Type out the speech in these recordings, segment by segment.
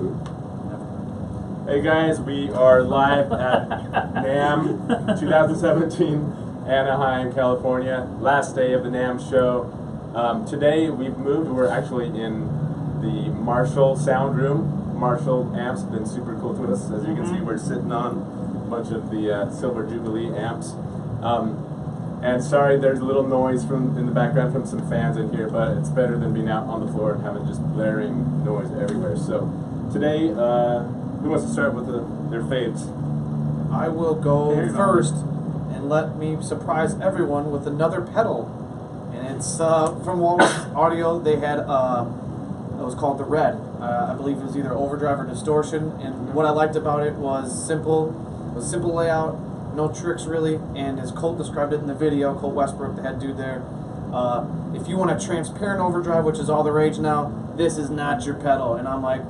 food. Hey guys, we are live at NAMM 2017, Anaheim, California. Last day of the NAMM show. Today we've moved. We're actually in the Marshall sound room. Marshall amps have been super cool to us. As you can see, we're sitting on a bunch of the Silver Jubilee amps. And sorry, there's a little noise in the background from some fans in here, but it's better than being out on the floor and having just blaring noise everywhere. So today, who wants to start with their faves? I will go first, and let me surprise everyone with another pedal. And it's from Walrus Audio. They had it was called the Red. I believe it was either overdrive or distortion. And what I liked about it was simple. It was a simple layout, no tricks really. And as Colt described it in the video, Colt Westbrook, the head dude there. If you want a transparent overdrive, which is all the rage now, this is not your pedal. And I'm like,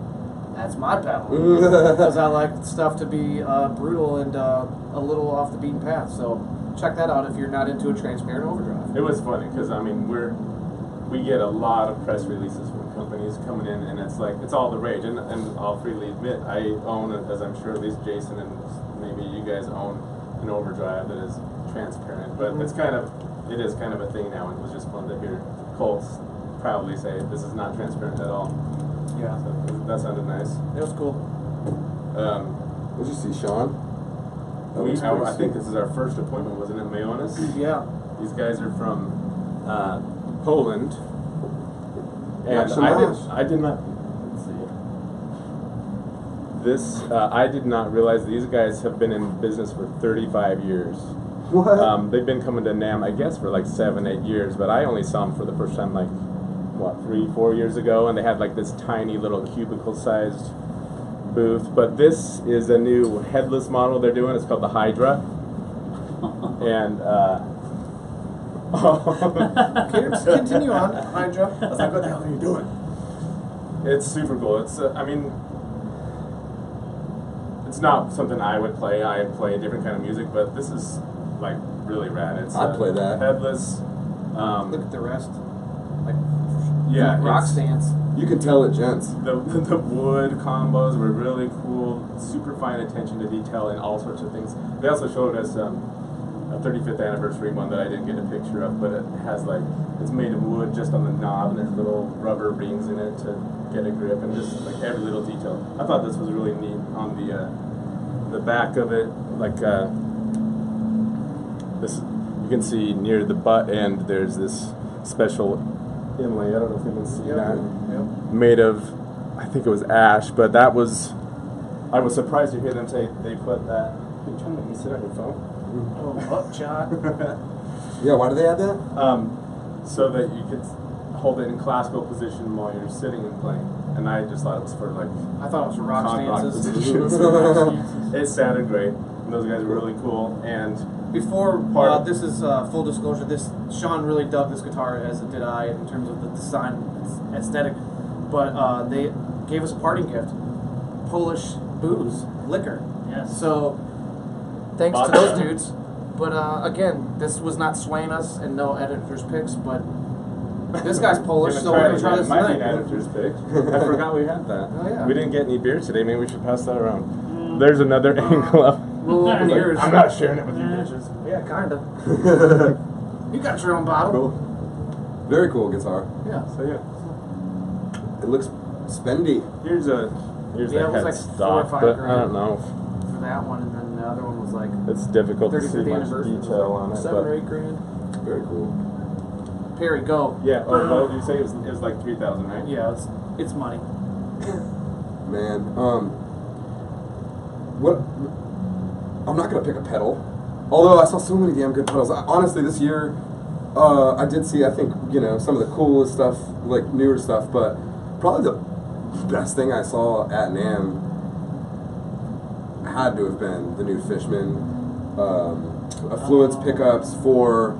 that's my pedal, because I like stuff to be brutal and a little off the beaten path. So check that out if you're not into a transparent overdrive. It was funny because I mean we get a lot of press releases from companies coming in, and it's like it's all the rage. And I'll freely admit I own, as I'm sure at least Jason and maybe you guys own, an overdrive that is transparent. But it is kind of a thing now, and it was just fun to hear Colt proudly say this is not transparent at all. Yeah, so that sounded nice. It was cool. What'd you see, Sean? I think this is our first appointment, wasn't it, Mayonis? Yeah. These guys are from Poland. And I did not. Let's see. I did not realize these guys have been in business for 35 years. What? They've been coming to NAMM, I guess, for like 7-8 years, but I only saw them for the first time like 3-4 years ago, and they had like this tiny little cubicle-sized booth. But this is a new headless model they're doing. It's called the Hydra, and Continue on, Hydra. I was like, what the hell are you doing? It's super cool. It's I mean, it's not something I would play. I play a different kind of music, but this is like really rad. It's I'd play that. Headless. Look at the rest. Like, yeah, rock stance. You can tell it, gents. The wood combos were really cool. Super fine attention to detail and all sorts of things. They also showed us a 35th anniversary one that I didn't get a picture of, but it has it's made of wood just on the knob, and there's little rubber rings in it to get a grip, and just like every little detail. I thought this was really neat on the back of it, this you can see near the butt end. There's this special inlay. I don't know if you can see that. Yep. Made of, I think it was ash, but I was surprised to hear them say they put that. Are you trying to make me sit on your phone? Oh, upshot. Yeah, why do they add that? So that you could hold it in classical position while you're sitting and playing. And I just thought it was for I thought it was for rock stances. positions. It sounded great. And those guys were really cool. And before this is full disclosure, Sean really dug this guitar, as did I, in terms of the design aesthetic. But they gave us a parting gift: Polish booze, liquor. Yes. So thanks to those dudes. But again, this was not swaying us, and no editor's picks. But this guy's Polish, so we're gonna try this tonight. Might be tonight. an editor's pick. I forgot we had that. Oh, yeah. We didn't get any beer today. Maybe we should pass that around. There's another angle of. Rule over yours. I'm not sharing it with you bitches. Yeah, kinda. You got your own bottle. Cool. Very cool guitar. Yeah. So yeah. It looks spendy. Here's Yeah, the it was head like stock, 4 or 5 but I grand. don't know. For that one, and then the other one was like It's difficult to see 35th much anniversary. detail on it. 7 or But 8 grand. Very cool. Perry, go. yeah. Oh, what did you say? It was like 3,000, right? Yeah, it's money. Man, what? I'm not gonna pick a pedal. Although I saw so many damn good pedals. Honestly, this year, I did see, I think, some of the coolest stuff, like newer stuff, but probably the best thing I saw at NAMM had to have been the new Fishman Affluence pickups for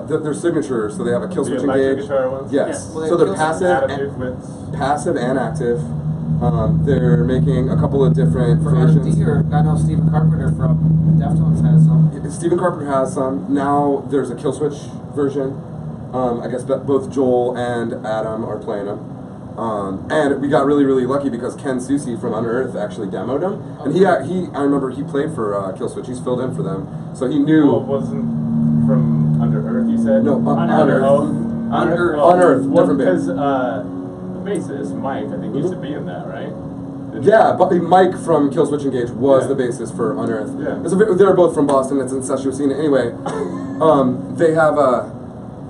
their signature. So they have a kill switch electric engage. guitar ones? Yes. Yeah. Well, So they're kill passive and active. They're making a couple of different For versions. R&D, or I know Stephen Carpenter from Deftones has some. Stephen Carpenter has some. Now there's a kill switch version. I guess both Joel and Adam are playing them. And we got really, really lucky because Ken Susi from Unearth actually demoed him, and I remember he played for Killswitch. He's filled in for them, so he knew. Well, it wasn't from Under Earth, you said? No, Unearth. Unearth. Unearth, Well, different band. because the bassist, Mike, I think, used to be in that, right? Yeah, but Mike from Killswitch Engage was Yeah. the bassist for Unearth. Yeah. They're both from Boston. It's incestuous scene. Anyway, they have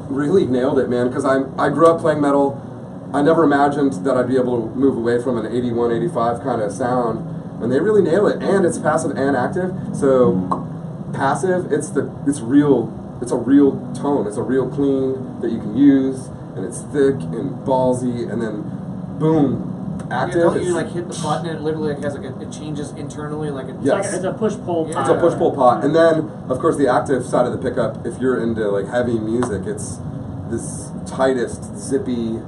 really nailed it, man. Because I grew up playing metal. I never imagined that I'd be able to move away from an 81, 85 kind of sound, and they really nail it. And it's passive and active. So passive, it's real. It's a real tone. It's a real clean that you can use, and it's thick and ballsy, and then boom. Active. Yeah, don't you like hit the button and it literally like has like it changes internally like it. Yes. It's a push-pull. Yeah. It's a push-pull pot. And then, of course, the active side of the pickup, if you're into like heavy music, it's this tightest, zippy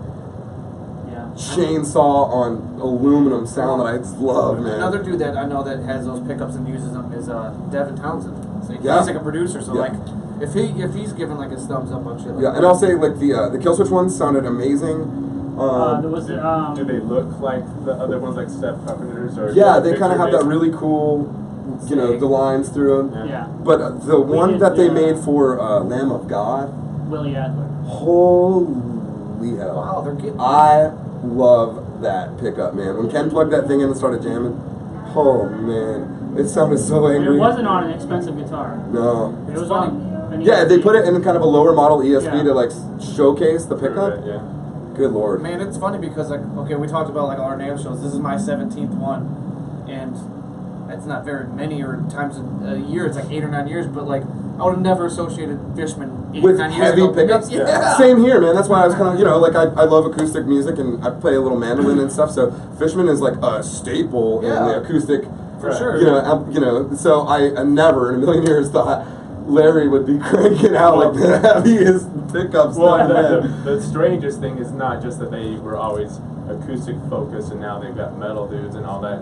chainsaw on aluminum sound that I just love, man. Another dude that I know that has those pickups and uses them is Devin Townsend. So he's Yeah. like a producer, so like if he's giving like his thumbs up on shit like that. And I'll say like the Killswitch ones sounded amazing. There was Do they look like the other ones, like Step Carpenters? Or Yeah, they kind of have that really cool, the lines through them. Yeah. But the one did, that they made for Lamb of God, Willie Adler. holy hell. Wow, they're getting I love that pickup, man. When Ken plugged that thing in and started jamming, oh man, it sounded so And angry. it wasn't on an expensive guitar. No. It was funny. on an Yeah, they ESP. put it in kind of a lower model ESP Yeah. to like showcase the pickup. Yeah. Good lord. Man, it's funny because like okay, we talked about like all our NAMM shows. This is my 17th one, and it's not very many or times a year. It's like 8 or 9 years, but like I would have never associated Fishman 8 With 9 years heavy ago. pickups? Yeah. Same here, man. That's why I was kind of, like I love acoustic music and I play a little mandolin and stuff. So Fishman is like a staple in the acoustic. For sure. So I never in a million years thought Larry would be cranking out like the heaviest pickups. Well, man. the strangest thing is not just that they were always acoustic focused and now they've got metal dudes and all that,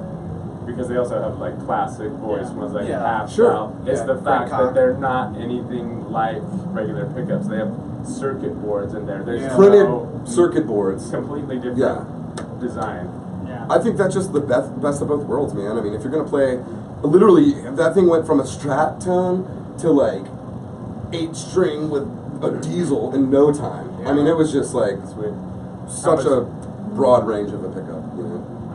because they also have like classic voice ones like half style. It's the fact that they're not anything like regular pickups. They have circuit boards in there. There's printed no circuit boards. completely different design. Yeah. I think that's just the best of both worlds, man. I mean, if you're gonna play, literally, that thing went from a Strat tone to like 8-string with a diesel in no time. I mean, it was just like such a broad range of a pickup.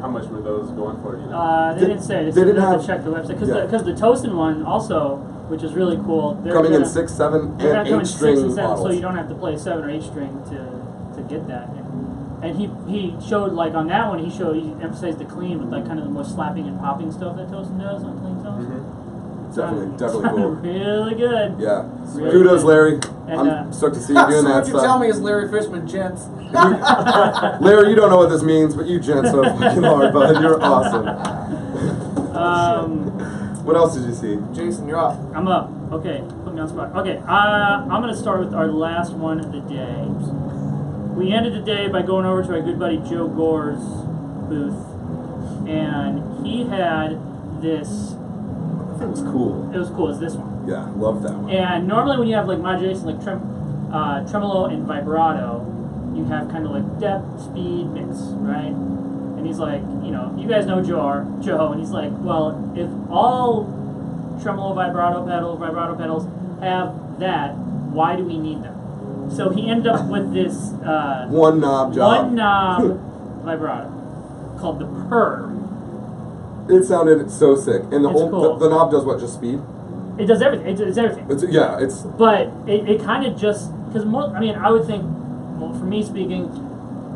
How much were those going for? You know? They didn't say. They didn't have have to check the website because yeah. the Toastin one also, which is really cool. They're Coming in gonna- 6, 7, They're and not coming 8-string 6 and 7, models. so you don't have to play a 7 or 8 string to get that. And he showed like on that one he emphasized the clean with like kind of the more slapping and popping stuff that Toastin does on clean tones. Definitely cool. Really good. Yeah. Really Kudos, good. Larry. And, I'm stoked to see you doing So that what you stuff. tell me is Larry Fishman, gents. Larry, you don't know what this means, but you gent so fucking hard, bud. You're awesome. What else did you see? Jason, you're up. I'm up. Okay, put me on the spot. Okay, I'm going to start with our last one of the day. We ended the day by going over to our good buddy Joe Gore's booth, and he had this. It was cool. It was cool. It's this one. Yeah, love that one. And normally when you have like modulation, like tremolo and vibrato, you have kind of like depth, speed, mix, right? And he's like, you guys know Joe, and he's like, well, if all tremolo, vibrato pedals have that, why do we need them? So he ended up with this one knob job. one knob vibrato called the Purr. It sounded so sick. And the It's whole cool. the knob does what? Just speed? It does everything. It's everything. It's But it kind of just because I would think, well, for me speaking,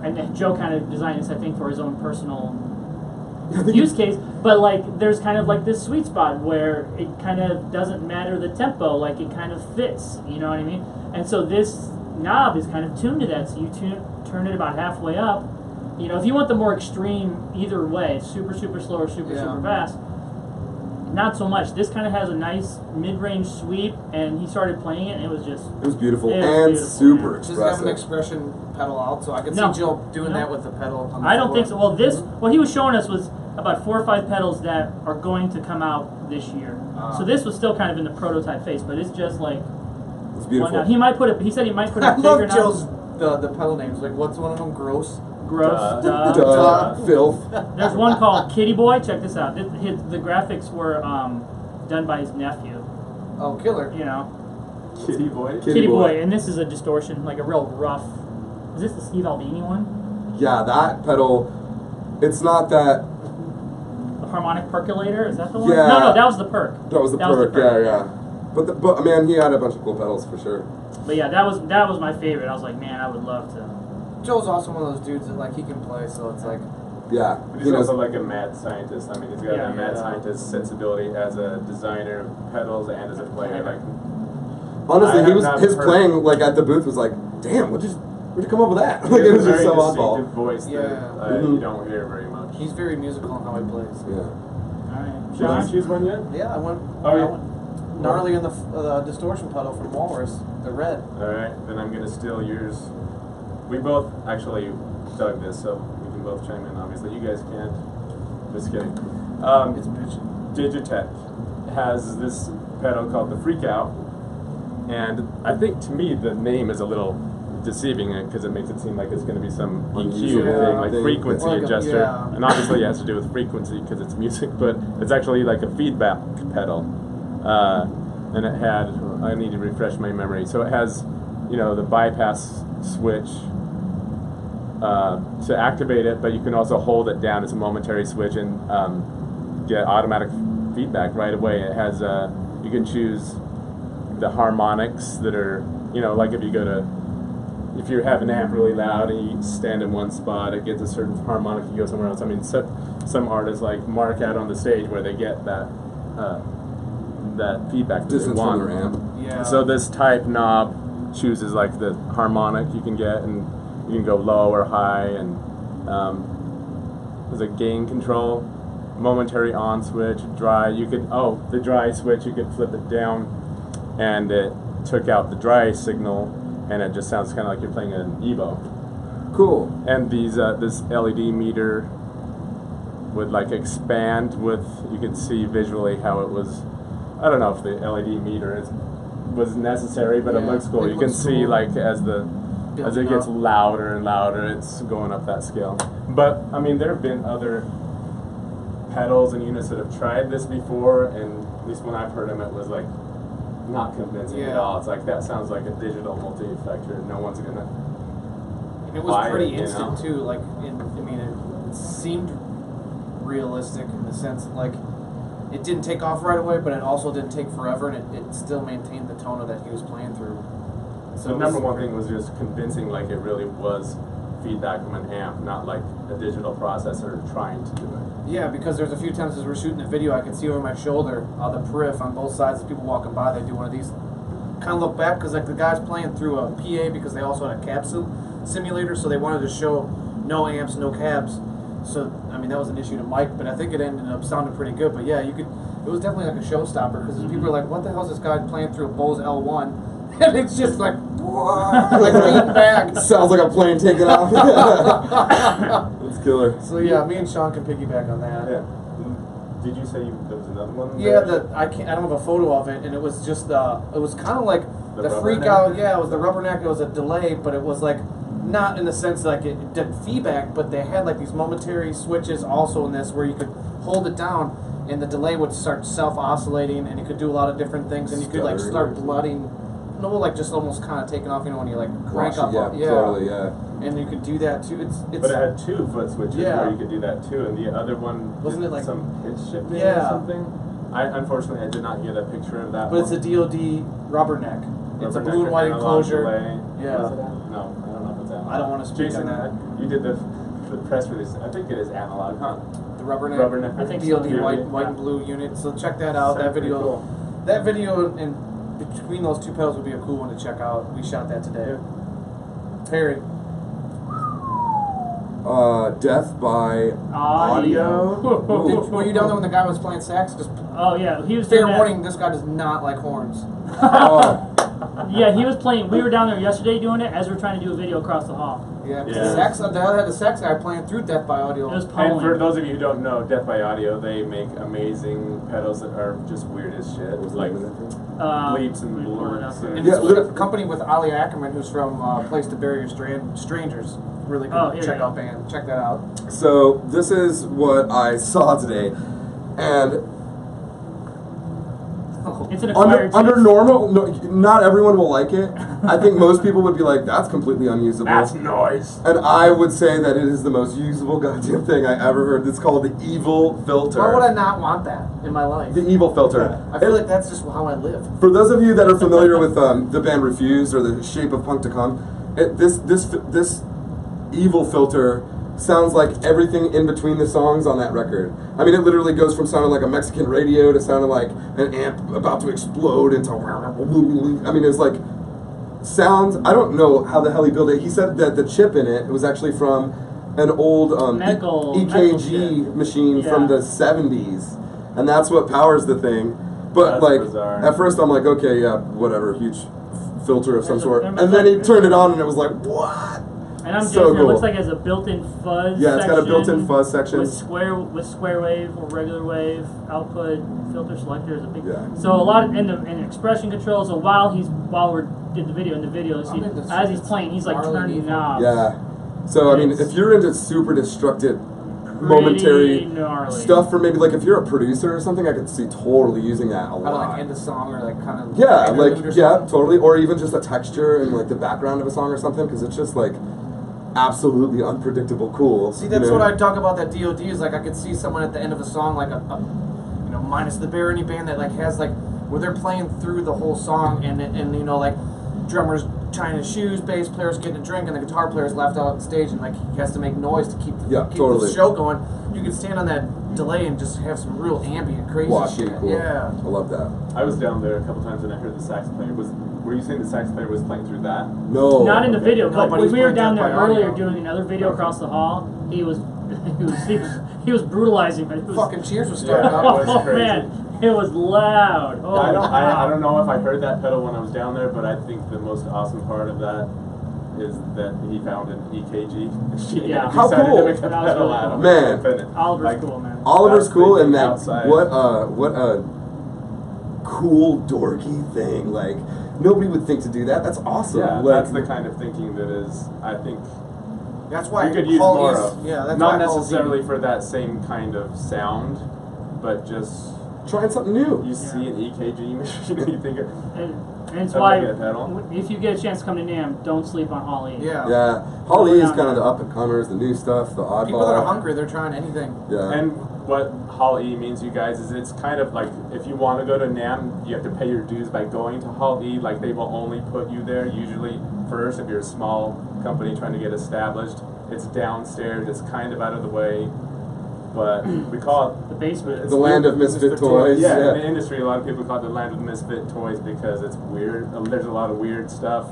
and Joe kind of designed this, I think, for his own personal use case. But like, there's kind of like this sweet spot where it kind of doesn't matter the tempo, like it kind of fits. You know what I mean? And so this knob is kind of tuned to that. So you turn it about halfway up. If you want the more extreme, either way, super slow or super fast. Not so much. This kind of has a nice mid-range sweep, and he started playing it, and it was beautiful it was and beautiful, super man. Does it have expressive. an expression pedal out? So I could No. see Jill doing No. that with the pedal. On the I don't floor. think so. Well, what he was showing us was about 4 or 5 pedals that are going to come out this year. So this was still kind of in the prototype phase, but it's just like It's beautiful. He said he might put I a love bigger Jill's knob. the pedal names. Like, what's one of them? Gross. Gross. Filth. There's one called Kitty Boy. Check this out. The graphics were done by his nephew. Oh, killer. You know. Kitty Boy. Kitty Boy, and this is a distortion, like a real rough. Is this the Steve Albini one? Yeah, that pedal. It's not that. The harmonic percolator, is that the one? Yeah. No, that was the perk. That was the perk. Yeah. But man, he had a bunch of cool pedals for sure. But yeah, that was my favorite. I was like, man, I would love to. Joe's also one of those dudes that like he can play, so it's like. Yeah. But he's also like a mad scientist. I mean, he's got a mad scientist sensibility as a designer of pedals and as a player. Like, honestly, his playing like at the booth was like, damn, where'd you come up with that? Like it was just so oddball. Voice that you don't hear very much. He's very musical in how he plays. Yeah. Alright. Did you choose one yet? Yeah, I went. Oh, yeah. I went gnarly in the distortion pedal from Walrus, the red. Alright, then I'm gonna steal yours. We both actually dug this, so we can both chime in. Obviously, you guys can't. Just kidding. It's bitchin'. Digitech has this pedal called the Freak Out, and I think to me the name is a little deceiving because it makes it seem like it's going to be some EQ thing, like frequency adjuster, and obviously it has to do with frequency because it's music, but it's actually like a feedback pedal, and it had, I need to refresh my memory, so it has, the bypass switch to activate it, but you can also hold it down as a momentary switch and get automatic feedback right away. It has, you can choose the harmonics that are, like if you have an amp really loud and you stand in one spot, it gets a certain harmonic, you go somewhere else. I mean, some artists like mark out on the stage where they get that feedback that they Distance want. from their amp. Yeah. So this type knob chooses like the harmonic you can get, and you can go low or high, and there's a gain control, momentary on switch, dry. The dry switch, you could flip it down, and it took out the dry signal, and it just sounds kind of like you're playing an Evo. Cool. And these this LED meter would like expand with, you could see visually how it was. I don't know if the LED meter was necessary, but it looks cool. You can see like as it gets louder and louder, it's going up that scale. But I mean, there have been other pedals and units that have tried this before, and at least when I've heard them, it was like not convincing at all. It's like, that sounds like a digital multi-effector. No one's gonna. And it was pretty instant too. Like, it seemed realistic in the sense that, like, it didn't take off right away, but it also didn't take forever, and it still maintained the tone that he was playing through. So the number one thing was just convincing, like it really was feedback from an amp, not like a digital processor trying to do it. Yeah, because there's a few times as we're shooting a video, I can see over my shoulder the periph on both sides. As people walking by, they do one of these. Kind of look back because like the guy's playing through a PA because they also had a cab simulator, so they wanted to show no amps, no cabs. So I mean that was an issue to Mike, but I think it ended up sounding pretty good. But yeah, it was definitely like a showstopper because people are like, "What the hell is this guy playing through a Bose L1?" And it's just like, like leaning back. Sounds like a plane taking off. It's killer. So yeah, me and Sean can piggyback on that. Yeah. Did you say there was another one? Yeah, I don't have a photo of it, and it was just it was kind of like the freak neck? out. Yeah, it was the rubberneck. It was a delay, but it was like not in the sense like it did feedback, but they had like these momentary switches also in this where you could hold it down, and the delay would start self-oscillating, and you could do a lot of different things, and you could like start blooding. No, like just almost kind of taking off, when you like crank up. Totally, yeah. And you could do that too. It's but it had 2 foot switches where you could do that too, and the other one wasn't it like some pitch shifting or something? Unfortunately I did not get a picture of that. But it's a DoD rubberneck. It's a blue and white enclosure. Yeah. No, I don't know if it's analog. I don't want to speak Jason, on that. You did the press release. I think it is analog, huh? The rubberneck. Rubberneck. I think DoD so. white and blue unit. So check that out. That video. Cool. That video and between those 2 pedals would be a cool one to check out. We shot that today. Terry. Death by audio. Were you down there when the guy was playing sax? Just Oh yeah, he was. fair doing that. warning, this guy does not like horns. Yeah, he was playing. We were down there yesterday doing it as we were trying to do a video across the hall. Yeah, Yeah. the sax. The other had the sax guy playing through Death by Audio. It was And Poland. for those of you who don't know, Death by Audio, they make amazing pedals that are just weird as shit. Like bleeps and we pull it up blurs. here. And it's a company with Ali Ackerman, who's from Place to Bury Your Strangers. really good Oh, here check you go. out band. Check that out. So this is what I saw today, and It's an acquired under taste. normal, no, not everyone will like it. I think most people would be like, "That's completely unusable." That's noise. And I would say that it is the most usable goddamn thing I ever heard. It's called the evil filter. Why would I not want that in my life? The evil filter. I feel like that's just how I live. For those of you that are familiar with the band Refused or the Shape of Punk to Come, this evil filter sounds like everything in between the songs on that record. I mean, it literally goes from sounding like a Mexican radio to sounding like an amp about to explode into. I mean, it's like sounds. I don't know how the hell he built it. He said that the chip in it was actually from an old Medical EKG machine from the 70s, and that's what powers the thing. But That's like bizarre. at first, I'm like, okay, yeah, whatever, huge filter of some There's a- sort. there's And then he like- turned it on, and it was like, what? And I'm So joking. It looks cool. like it has a built-in fuzz. Yeah, it's got a section built-in fuzz section. with square wave or regular wave output. Filter selector is a big. Yeah. So a lot of in expression control. So while we did the video see, I'm into as he's playing, he's like gnarly turning evil. knobs. Yeah. So I mean, It's if you're into super destructive, Pretty momentary gnarly. stuff, for maybe like if you're a producer or something, I could see totally using that a I don't lot. like end a song or like kind of Yeah, interlude like or yeah, something. totally, or even just a texture and like the background of a song or something, because it's just like absolutely unpredictable cool. See, that's you know? what I talk about. That DOD is like I could see someone at the end of a song, like a minus the Barony band that like has like where they're playing through the whole song and you know like drummers tying his shoes, bass players getting a drink, and the guitar player's left out on stage and like he has to make noise to keep Yeah, keep totally. the show going. You could stand on that delay and just have some real ambient crazy Washy, shit. cool. Yeah. I love that. I was down there a couple times and I heard the sax player. Were you saying the sax player was playing through that? No, Not in the video, No, but but when he's we were playing down that there by earlier audio. doing another video across the hall, he was he was brutalizing. But it was, Fucking Cheers was starting Yeah, up. it was oh crazy. man, it was loud. Oh, I wow. don't know if I heard that pedal when I was down there, but I think the most awesome part of that is that he found an EKG machine. Yeah. and How decided cool. to make a That was pedal really out cool. of it. Man. And finish. Oliver's Like, cool, man. Oliver's That's cool, thinking and that outside. what a cool dorky thing. Like nobody would think to do that. That's awesome. Yeah, like, that's the kind of thinking that is, I think, That's why you could use Hall more is, of. Yeah, that's Not why Hall's necessarily for that same kind of sound, but just trying something new. you see an EKG machine and you think, And it's I'd why like a pedal. if you get a chance to come to NAMM, don't sleep on Holly. Yeah. Yeah, Holly is kind of the up and comers, the new stuff, the oddball. People that are hungry, they're trying anything. Yeah. And what Hall E means, you guys, is it's kind of like if you want to go to NAMM, you have to pay your dues by going to Hall E. Like they will only put you there usually first if you're a small company trying to get established. It's downstairs. It's kind of out of the way, but we call it The basement. the land of misfit toys. Yeah, in the industry, a lot of people call it the land of misfit toys because it's weird. There's a lot of weird stuff.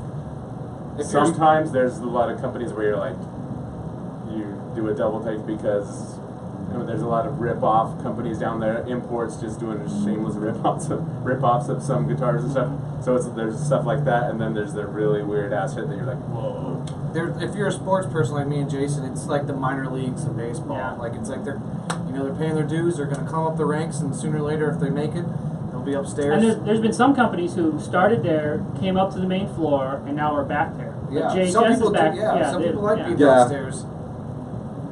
If you're- Sometimes there's a lot of companies where you're like, you do a double take because there's a lot of rip-off companies down there, imports just doing shameless rip-offs of some guitars and stuff. So there's stuff like that, and then there's the really weird ass shit that you're like, whoa. If you're a sports person like me and Jason, it's like the minor leagues of baseball. Yeah. Like it's like they're paying their dues. They're going to come up the ranks, and sooner or later, if they make it, they'll be upstairs. And there's been some companies who started there, came up to the main floor, and now are back there. yeah, Like JHS some people is back. do. Yeah, some people like being Yeah. downstairs.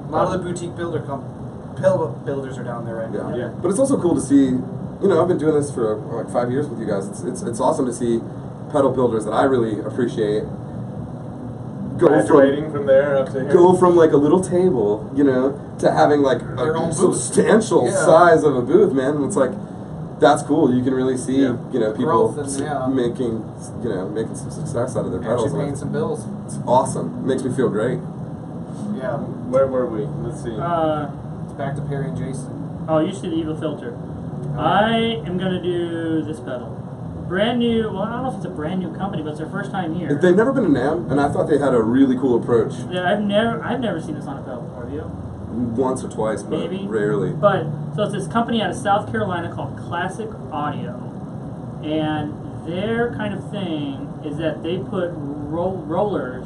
A lot of the boutique builders are down there right now. Yeah. But it's also cool to see, I've been doing this for like 5 years with you guys. It's awesome to see pedal builders that I really appreciate Graduating from there up to here. go from like a little table, to having like Their a own booth. substantial Yeah. size of a booth, man. It's like that's cool. You can really see, Yeah. people Growth and, yeah. making some success out of their pedals. Actually and paying some bills. It's awesome. It makes me feel great. Yeah. Where were we? Let's see. It's back to Perry and Jason. Oh, you see the evil filter. I am gonna do this pedal. Brand new. Well, I don't know if it's a brand new company, but it's their first time here. They've never been to NAMM, and I thought they had a really cool approach. Yeah, I've never seen this on a pedal before. Have you? Once or twice, but Maybe. rarely. But so it's this company out of South Carolina called Classic Audio, and their kind of thing is that they put rollers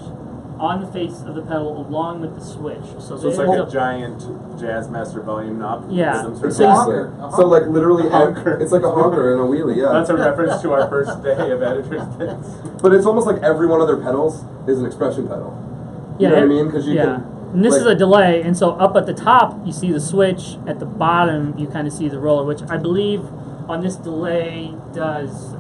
on the face of the pedal along with the switch. So So it's they like end a giant Jazzmaster volume knob. Yeah. With some It's sort a of- Exactly. honker. So like literally, A honker. it's like a honker and a wheelie, yeah. That's a reference to our first day of editors. But it's almost like every one of their pedals is an expression pedal. You know what I mean? Because you can. And this is a delay, and so up at the top you see the switch. At the bottom you kind of see the roller, which I believe on this delay does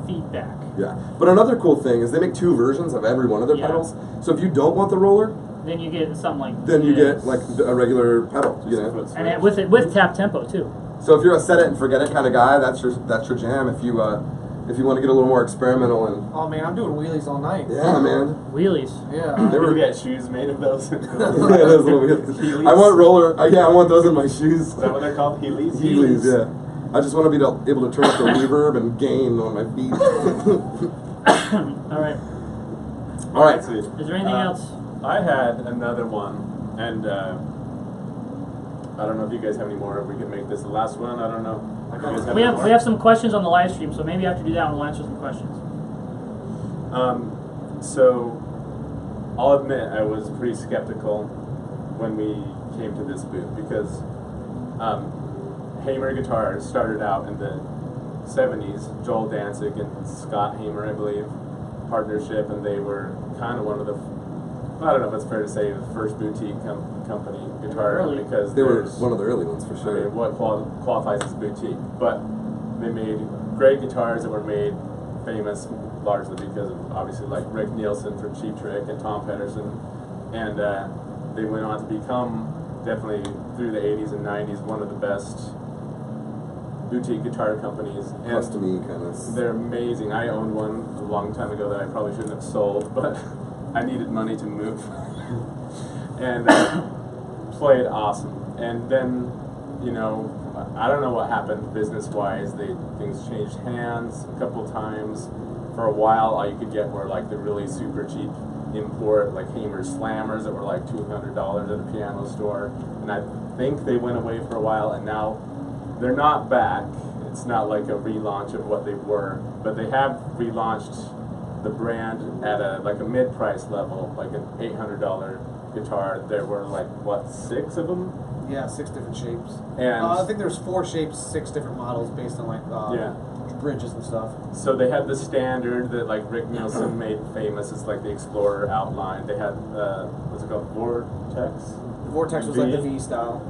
feedback. Yeah, but another cool thing is they make 2 versions of every one of their pedals. So if you don't want the roller, then you get something like then you get like a regular pedal, you know. And with tap tempo too. So if you're a set it and forget it kind of guy, that's your jam. If you want to get a little more experimental and oh man, I'm doing wheelies all night. yeah, man. Wheelies. Yeah. They were get shoes made of those. yeah, those little wheelies. I want roller. I want those in my shoes. Is that what they're called? Heelys? Heelys, yeah. I just want to be able to turn up the reverb and gain on my feet. All right. All right. Sweet. Is there anything else? I had another one, and I don't know if you guys have any more. We can make this the last one. I don't know. We have some questions on the live stream, so maybe after do that, we'll answer some questions. So I'll admit I was pretty skeptical when we came to this booth because Hamer Guitars started out in the 70s. Joel Danzig and Scott Hamer, I believe, partnership, and they were kind of one of the, I don't know if it's fair to say, the first boutique company, guitar company, because they were one of the early ones for sure. I mean, what qualifies as boutique, but they made great guitars that were made famous largely because of obviously like Rick Nielsen from Cheap Trick and Tom Pedersen, and they went on to become definitely through the 80s and 90s one of the best boutique guitar companies. Plus to me, kind of. They're amazing. I owned one a long time ago that I probably shouldn't have sold, but I needed money to move, and played awesome. And then, you know, I don't know what happened business-wise. Things changed hands a couple times. For a while, all you could get were like the really super cheap import, like Hamer Slammers that were like $200 at a piano store. And I think they went away for a while, and now they're not back. It's not like a relaunch of what they were, but they have relaunched the brand at a mid-price level, like an $800 guitar. There were like what, 6 of them? Yeah, 6 different shapes. And I think there's 4 shapes, 6 different models based on like bridges and stuff. So they had the standard that like Rick Nielsen made famous. It's like the Explorer outline. They had what's it called, Vortex? The Vortex was like the V style.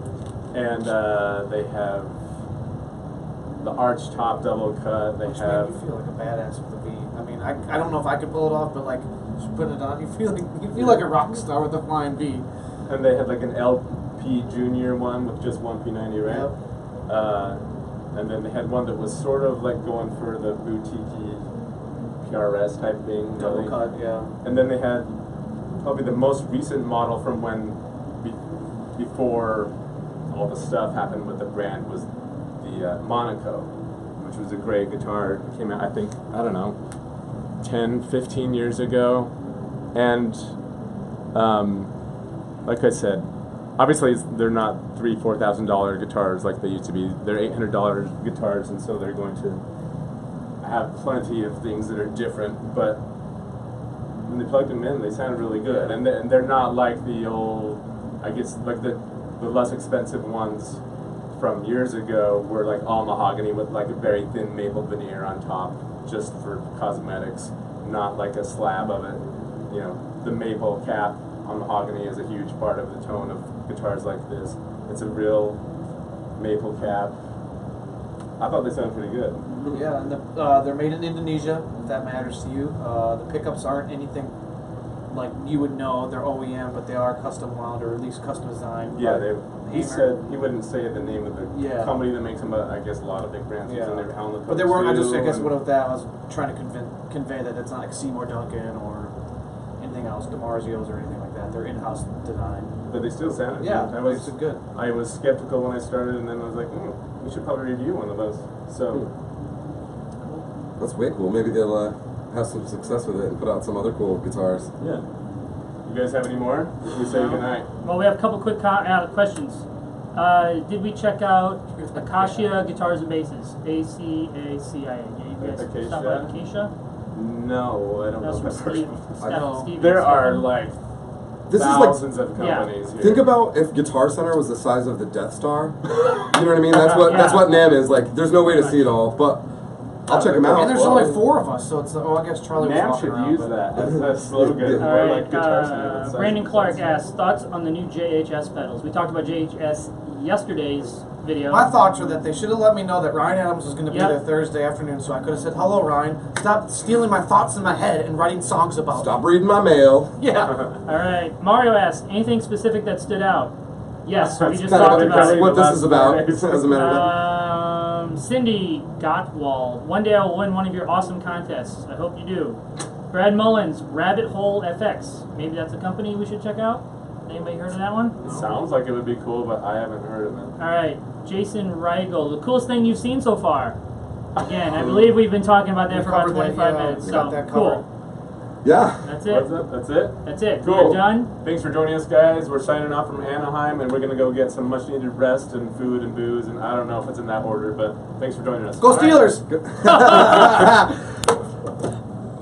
And they have the arch top double cut. They Which have. made you feel like a badass with the V. I mean, I don't know if I could pull it off, but like just put it on, you feel like a rock star with a flying V. And they had like an LP Junior one with just one P90, right? Yep. And then they had one that was sort of like going for the boutique-y PRS type thing. Double cut, yeah. And then they had probably the most recent model from when before all the stuff happened with the brand was the Monaco, which was a great guitar. It came out, I think, I don't know, 10, 15 years ago. And like I said, obviously they're not $3,000-$4,000 guitars like they used to be. They're $800 guitars, and so they're going to have plenty of things that are different. But when they plugged them in, they sounded really good, and they're not like the old, I guess, like the less expensive ones from years ago were like all mahogany with like a very thin maple veneer on top, just for cosmetics, not like a slab of it. You know, the maple cap on mahogany is a huge part of the tone of guitars like this. It's a real maple cap. I thought they sounded pretty good. Yeah, and they're made in Indonesia, if that matters to you. The pickups aren't anything like you would know. They're OEM, but they are custom wound or at least custom designed. Yeah, he said he wouldn't say the name of the company that makes them, but I guess a lot of big brands use them. They were on the but they weren't. I guess with that, I was trying to convey that it's not like Seymour Duncan or anything else, DiMarzio's or anything like that. They're in-house design. But they still sounded good. Good. I was skeptical when I started, and then I was like, we should probably review one of those. So that's way cool. Maybe they'll have some success with it and put out some other cool guitars. Yeah. You guys have any more? We say goodnight. Well, we have a couple quick questions. Did we check out Acacia Guitars and Basses? ACACIA. You guys stop by Acacia? No, I don't know. Steve. There are like thousands of companies here. Think about if Guitar Center was the size of the Death Star. You know what I mean? That's what NAMM is. Like, there's no way to see it all, but I'll check them out. And there's only 4 of us, so it's I guess Charlie was NAMM walking should around, use but- that as a slogan. All Or right, like guitar slogans. Brandon Clark asks, thoughts on the new JHS pedals? We talked about JHS yesterday's video. My thoughts are that they should have let me know that Ryan Adams was going to be Yep. there Thursday afternoon, so I could have said, "Hello, Ryan. Stop stealing my thoughts in my head and writing songs about." Stop reading my mail. Yeah. All right, Mario asks, anything specific that stood out? Yes, we just Kind talked of about it. what this is about, as a matter of fact. Cindy Gottwald, one day I will win one of your awesome contests. I hope you do. Brad Mullins, Rabbit Hole FX. Maybe that's a company we should check out. Anybody heard of that one? It sounds like it would be cool, but I haven't heard of it. All right, Jason Reigel, the coolest thing you've seen so far. Again, I believe we've been talking about that We for about covered that, 25 yeah, minutes. we So got that covered. cool. Yeah. That's it. That's it? That's it. Cool. We're done. Thanks for joining us, guys. We're signing off from Anaheim, and we're going to go get some much-needed rest and food and booze, and I don't know if it's in that order, but thanks for joining us. Go Steelers!